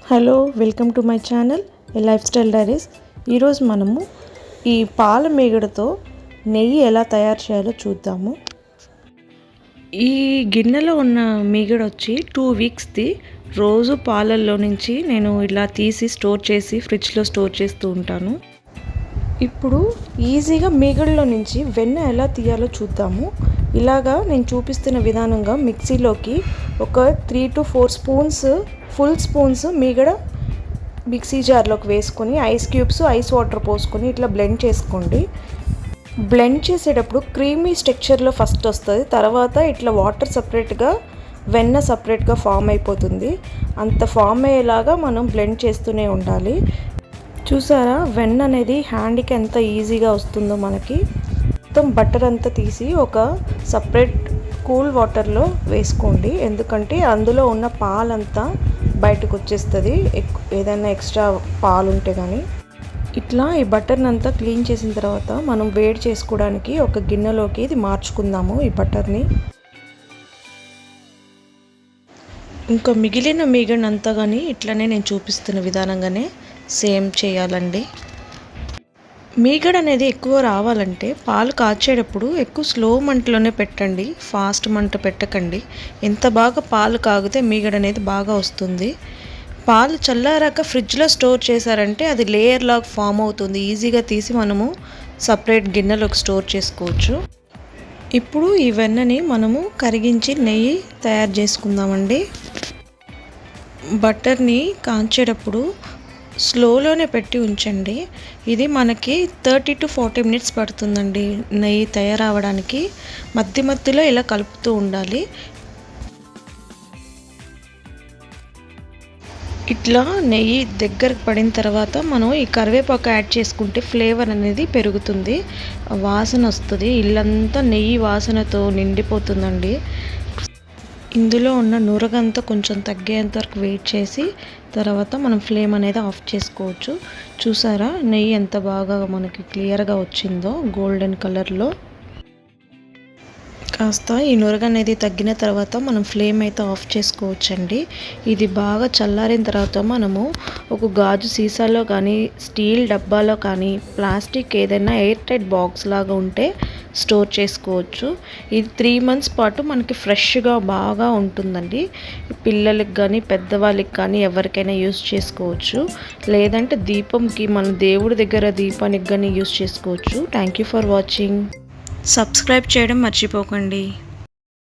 Hello, welcome to my channel life style diaries. ఈరోజు మనము ఈ పాల మీగడతో నెయ్యి ఎలా తయారు చేయాలో చూద్దాము. ఈ గిన్నెలో ఉన్న మీగడ వచ్చి 2 వీక్స్ది. రోజు పాలల్లో నుంచి నేను ఇలా తీసి స్టోర్ చేసి ఫ్రిడ్జ్లో స్టోర్ చేస్తూ ఉంటాను. ఇప్పుడు ఈజీగా మీగడలో నుంచి వెన్న ఎలా తీయాలో చూద్దాము. ఇలాగా నేను చూపిస్తున్న విధానంగా మిక్సీలోకి ఒక 3 to 4 స్పూన్స్ ఫుల్ స్పూన్స్ మీగడ మిక్సీ జార్లోకి వేసుకొని ఐస్ క్యూబ్స్ ఐస్ వాటర్ పోసుకొని ఇట్లా బ్లెండ్ చేసుకోండి. బ్లెండ్ చేసేటప్పుడు క్రీమీ స్ట్రక్చర్లో ఫస్ట్ వస్తుంది, తర్వాత ఇట్లా వాటర్ సపరేట్గా వెన్న సపరేట్గా ఫామ్ అయిపోతుంది. అంత ఫామ్ అయ్యేలాగా మనం బ్లెండ్ చేస్తూనే ఉండాలి. చూసారా వెన్న అనేది హ్యాండ్కి ఎంత ఈజీగా వస్తుందో మనకి. మొత్తం బటర్ అంతా తీసి ఒక సపరేట్ కూల్ వాటర్లో వేసుకోండి, ఎందుకంటే అందులో ఉన్న పాలంతా బయటకు వచ్చేస్తుంది, ఏదైనా ఎక్స్ట్రా పాలు ఉంటే కానీ. ఇట్లా ఈ బటర్ని అంతా క్లీన్ చేసిన తర్వాత మనం వేడి చేసుకోవడానికి ఒక గిన్నెలోకి ఇది మార్చుకుందాము. ఈ బటర్ని ఇంకా మిగిలిన మీగడంతా కానీ ఇట్లనే నేను చూపిస్తున్న విధానంగానే సేమ్ చేయాలండి. మీగడ అనేది ఎక్కువ రావాలంటే పాలు కాచేటప్పుడు ఎక్కువ స్లో మంటలోనే పెట్టండి, ఫాస్ట్ మంట పెట్టకండి. ఎంత బాగా పాలు కాగితే మీగడ అనేది బాగా వస్తుంది. పాలు చల్లారాక ఫ్రిడ్జ్లో స్టోర్ చేశారంటే అది లేయర్ లాగా ఫామ్ అవుతుంది, ఈజీగా తీసి మనము సపరేట్ గిన్నెలోకి స్టోర్ చేసుకోవచ్చు. ఇప్పుడు ఈ వెన్నని మనము కరిగించి నెయ్యి తయారు చేసుకుందామండి. బటర్ని కాంచేటప్పుడు స్లోలోనే పెట్టి ఉంచండి. ఇది మనకి 30 to 40 minutes పడుతుందండి నెయ్యి తయారవడానికి. మధ్య మధ్యలో ఇలా కలుపుతూ ఉండాలి. ఇట్లా నెయ్యి దగ్గరకు పడిన తర్వాత మనం ఈ కరివేపాకు యాడ్ చేసుకుంటే ఫ్లేవర్ అనేది పెరుగుతుంది, వాసన వస్తుంది, ఇల్లంతా నెయ్యి వాసనతో నిండిపోతుందండి. ఇందులో ఉన్న నురగంతా కొంచెం తగ్గేంత వరకు వెయిట్ చేసి తర్వాత మనం ఫ్లేమ్ అనేది ఆఫ్ చేసుకోవచ్చు. చూసారా నెయ్యి ఎంత బాగా మనకి క్లియర్గా వచ్చిందో గోల్డెన్ కలర్లో. కాస్త ఈ నురగ అనేది తగ్గిన తర్వాత మనం ఫ్లేమ్ అయితే ఆఫ్ చేసుకోవచ్చండి. ఇది బాగా చల్లారిన తర్వాత మనము ఒక గాజు సీసాలో కానీ స్టీల్ డబ్బాలో కానీ ప్లాస్టిక్ ఏదైనా ఎయిర్ టైట్ బాక్స్ లాగా ఉంటే స్టోర్ చేసుకోవచ్చు. ఇది 3 months పాటు మనకి ఫ్రెష్గా బాగా ఉంటుందండి. పిల్లలకి కానీ పెద్దవాళ్ళకి కానీ ఎవరికైనా యూస్ చేసుకోవచ్చు, లేదంటే దీపంకి మన దేవుడి దగ్గర దీపానికి కానీ యూస్ చేసుకోవచ్చు. Thank you for watching. Subscribe చేయడం మర్చిపోకండి.